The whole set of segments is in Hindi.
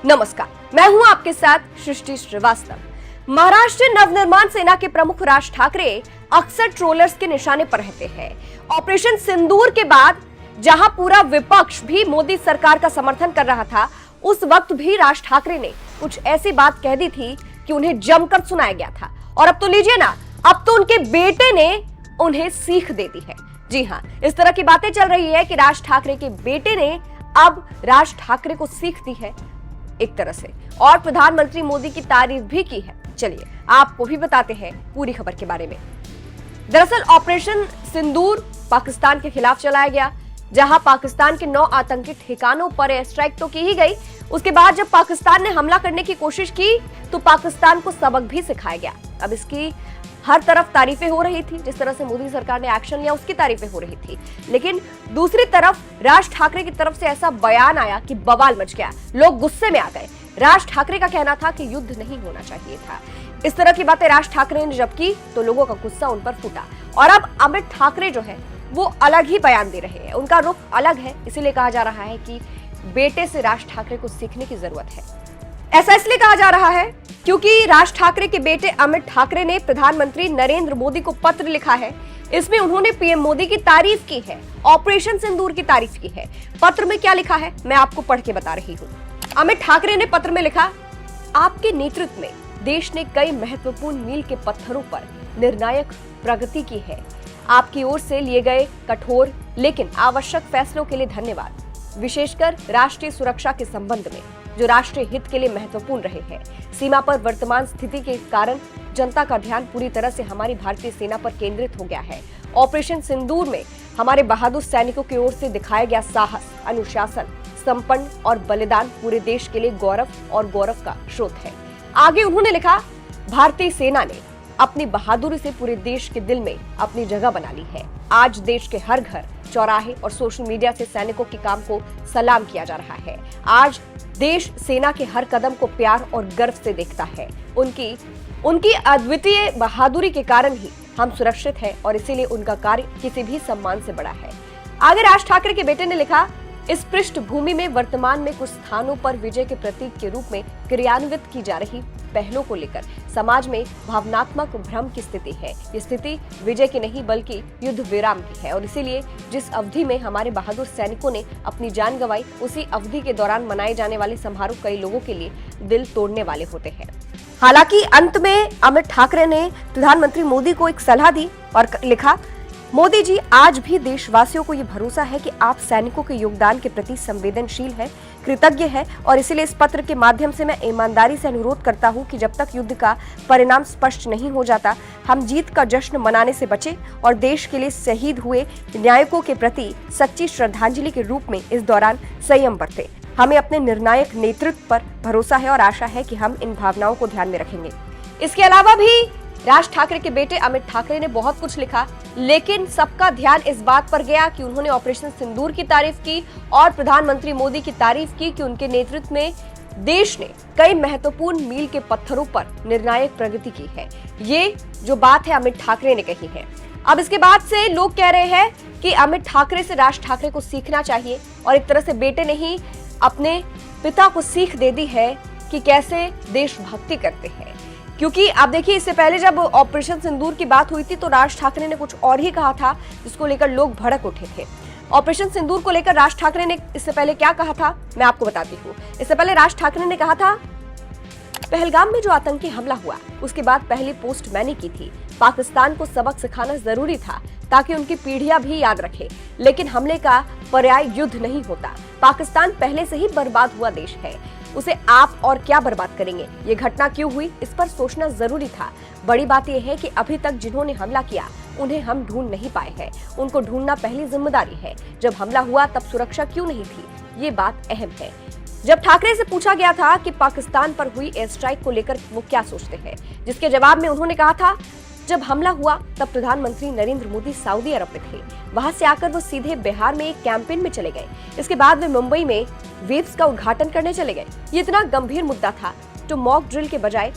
नमस्कार, मैं हूं आपके साथ सृष्टि श्रीवास्तव। महाराष्ट्र नवनिर्माण सेना के प्रमुख राज ठाकरे अक्सर ट्रोलर्स के निशाने पर रहते हैं। ऑपरेशन सिंदूर के बाद जहां पूरा विपक्ष भी मोदी सरकार का समर्थन कर रहा था, उस वक्त भी राज ठाकरे ने कुछ ऐसी बात कह दी थी कि उन्हें जमकर सुनाया गया था। और अब तो लीजिए ना, अब तो उनके बेटे ने उन्हें सीख दे दी है। जी हां, इस तरह की बातें चल रही है कि राज ठाकरे के बेटे ने अब राज ठाकरे को सीख दी है एक तरह से, और प्रधानमंत्री मोदी की तारीफ भी की है। चलिए आपको भी बताते हैं पूरी खबर के बारे में। दरअसल ऑपरेशन सिंदूर पाकिस्तान के खिलाफ चलाया गया, जहां पाकिस्तान के 9 आतंकी ठिकानों पर एयर स्ट्राइक तो की ही गई। उसके बाद जब पाकिस्तान ने हमला करने की कोशिश की तो पाकिस्तान को सबक भी सिखाया गया। अब इसकी हर तरफ तारीफें हो रही थी, जिस तरह से मोदी सरकार ने एक्शन लिया उसकी तारीफें हो रही थी, लेकिन दूसरी तरफ राज ठाकरे की तरफ से ऐसा बयान आया कि बवाल मच गया, लोग गुस्से में आ गए। राज ठाकरे का कहना था कि युद्ध नहीं होना चाहिए था। इस तरह की बातें राज ठाकरे ने जब की तो लोगों का गुस्सा उन पर फूटा, और अब अमित ठाकरे जो है वो अलग ही बयान दे रहे हैं। उनका रुख अलग है, इसीलिए कहा जा रहा है कि बेटे से राज ठाकरे को सीखने की जरूरत है। ऐसा इसलिए कहा जा रहा है क्योंकि राज ठाकरे के बेटे अमित ठाकरे ने प्रधानमंत्री नरेंद्र मोदी को पत्र लिखा है। इसमें उन्होंने पीएम मोदी की तारीफ की है, ऑपरेशन सिंदूर की तारीफ की है। पत्र में क्या लिखा है मैं आपको पढ़ के बता रही हूँ। अमित ठाकरे ने पत्र में लिखा, आपके नेतृत्व में देश ने कई महत्वपूर्ण मील के पत्थरों पर निर्णायक प्रगति की है। आपकी ओर से लिए गए कठोर लेकिन आवश्यक फैसलों के लिए धन्यवाद, विशेषकर राष्ट्रीय सुरक्षा के संबंध में जो राष्ट्रीय हित के लिए महत्वपूर्ण रहे हैं। सीमा पर वर्तमान स्थिति के कारण जनता का ध्यान पूरी तरह से हमारी भारतीय सेना पर केंद्रित हो गया है। ऑपरेशन सिंदूर में हमारे बहादुर सैनिकों की ओर से दिखाया गया साहस, अनुशासन, संपन्न और बलिदान पूरे देश के लिए गौरव और गौरव का स्रोत है। आगे उन्होंने लिखा, भारतीय सेना ने अपनी बहादुरी से पूरे देश के दिल में अपनी जगह बना ली है। आज देश के हर घर, चौराहे और सोशल मीडिया से सैनिकों के काम को सलाम किया जा रहा है। आज देश सेना के हर कदम को प्यार और गर्व से देखता है। उनकी अद्वितीय बहादुरी के कारण ही हम सुरक्षित हैं, और इसीलिए उनका कार्य किसी भी सम्मान से बड़ा है। आगे राज ठाकरे के बेटे ने लिखा, इस पृष्ठभूमि में वर्तमान में कुछ स्थानों पर विजय के प्रतीक के रूप में क्रियान्वित की जा रही पहलों को लेकर समाज में भावनात्मक भ्रम की स्थिति है। ये स्थिति विजय की नहीं बल्कि युद्ध विराम की है, और इसीलिए जिस अवधि में हमारे बहादुर सैनिकों ने अपनी जान गंवाई, उसी अवधि के दौरान मनाए जाने वाले समारोह कई लोगों के लिए दिल तोड़ने वाले होते हैं। हालांकि अंत में अमित ठाकरे ने प्रधानमंत्री मोदी को एक सलाह दी और लिखा, मोदी जी, आज भी देशवासियों को ये भरोसा है कि आप सैनिकों के योगदान के प्रति संवेदनशील है, कृतज्ञ है, और इसीलिए इस पत्र के माध्यम से मैं ईमानदारी से अनुरोध करता हूं कि जब तक युद्ध का परिणाम स्पष्ट नहीं हो जाता, हम जीत का जश्न मनाने से बचें और देश के लिए शहीद हुए नायकों के प्रति सच्ची श्रद्धांजलि के रूप में इस दौरान संयम बरतें। हमें अपने निर्णायक नेतृत्व पर भरोसा है और आशा है कि हम इन भावनाओं को ध्यान में रखेंगे। इसके अलावा भी राज ठाकरे के बेटे अमित ठाकरे ने बहुत कुछ लिखा, लेकिन सबका ध्यान इस बात पर गया कि उन्होंने ऑपरेशन सिंदूर की तारीफ की और प्रधानमंत्री मोदी की तारीफ की कि उनके नेतृत्व में देश ने कई महत्वपूर्ण मील के पत्थरों पर निर्णायक प्रगति की है। ये जो बात है अमित ठाकरे ने कही है। अब इसके बाद से लोग कह रहे हैं कि अमित ठाकरे से राज ठाकरे को सीखना चाहिए, और एक तरह से बेटे ने ही अपने पिता को सीख दे दी है कि कैसे देशभक्ति करते हैं। क्योंकि आप देखिए, इससे पहले जब ऑपरेशन सिंदूर की बात हुई थी तो राज ठाकरे ने कुछ और ही कहा था, जिसको लेकर लोग भड़क उठे थे। ऑपरेशन सिंदूर को लेकर राज ठाकरे ने इससे पहले क्या कहा था मैं आपको बताती हूँ। इससे पहले राज ठाकरे ने कहा था, पहलगाम में जो आतंकी हमला हुआ उसके बाद पहली पोस्ट मैंने की थी। पाकिस्तान को सबक सिखाना जरूरी था ताकि उनकी पीढ़ियां भी याद रखे, लेकिन हमले का पर्याय युद्ध नहीं होता। पाकिस्तान पहले से ही बर्बाद हुआ देश है, उसे आप और क्या बर्बाद करेंगे। ये घटना क्यों हुई इस पर सोचना जरूरी था। बड़ी बात यह है कि अभी तक जिन्होंने हमला किया उन्हें हम ढूंढ नहीं पाए हैं, उनको ढूंढना पहली जिम्मेदारी है। जब हमला हुआ तब सुरक्षा क्यों नहीं थी, ये बात अहम है। जब ठाकरे से पूछा गया था कि पाकिस्तान पर हुई एयर स्ट्राइक को लेकर वो क्या सोचते हैं, जिसके जवाब में उन्होंने कहा था, जब हमला हुआ तब प्रधानमंत्री नरेंद्र मोदी सऊदी अरब में थे। वहां से आकर वो सीधे बिहार में एक कैंपेन में चले गए। इसके बाद वे मुंबई में वेव्स का उद्घाटन करने चले गए। ये इतना गंभीर मुद्दा था तो मॉक ड्रिल के बजाय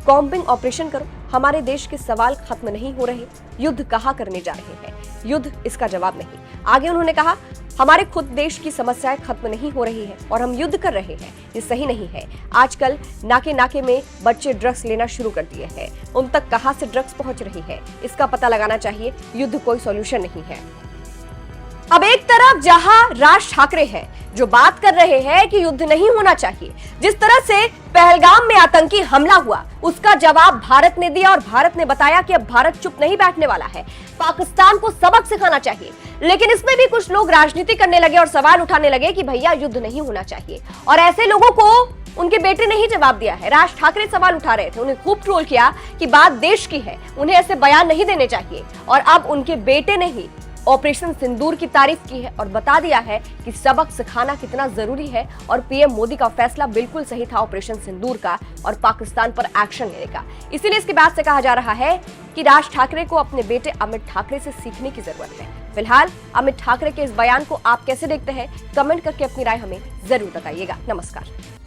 कॉम्बिंग ऑपरेशन करो। हमारे देश के सवाल खत्म नहीं हो रहे, युद्ध कहाँ करने जा रहे हैं, युद्ध इसका जवाब नहीं। आगे उन्होंने कहा, हमारे खुद देश की समस्याएं खत्म नहीं हो रही है और हम युद्ध कर रहे हैं, ये सही नहीं है। आजकल नाके नाके में बच्चे ड्रग्स लेना शुरू कर दिए हैं, उन तक कहां से ड्रग्स पहुंच रही है, इसका पता लगाना चाहिए। युद्ध कोई सॉल्यूशन नहीं है। अब एक तरफ जहां राज ठाकरे हैं जो बात कर रहे हैं कि युद्ध नहीं होना चाहिए, जिस तरह से पहलगाम में आतंकी हमला हुआ उसका जवाब भारत ने दिया और भारत ने बताया कि अब भारत चुप नहीं बैठने वाला है, पाकिस्तान को सबक सिखाना चाहिए। लेकिन इसमें भी कुछ लोग राजनीति करने लगे और सवाल उठाने लगे कि भैया युद्ध नहीं होना चाहिए, और ऐसे लोगों को उनके बेटे ने ही जवाब दिया है। राज ठाकरे सवाल उठा रहे थे, उन्हें खूब ट्रोल किया कि बात देश की है, उन्हें ऐसे बयान नहीं देने चाहिए, और अब उनके बेटे ने ही ऑपरेशन सिंदूर की तारीफ की है और बता दिया है कि सबक सिखाना कितना जरूरी है और पीएम मोदी का फैसला बिल्कुल सही था ऑपरेशन सिंदूर का और पाकिस्तान पर एक्शन लेने का। इसीलिए इसके बाद से कहा जा रहा है कि राज ठाकरे को अपने बेटे अमित ठाकरे से सीखने की जरूरत है। फिलहाल अमित ठाकरे के इस बयान को आप कैसे देखते हैं, कमेंट करके अपनी राय हमें जरूर बताइएगा। नमस्कार।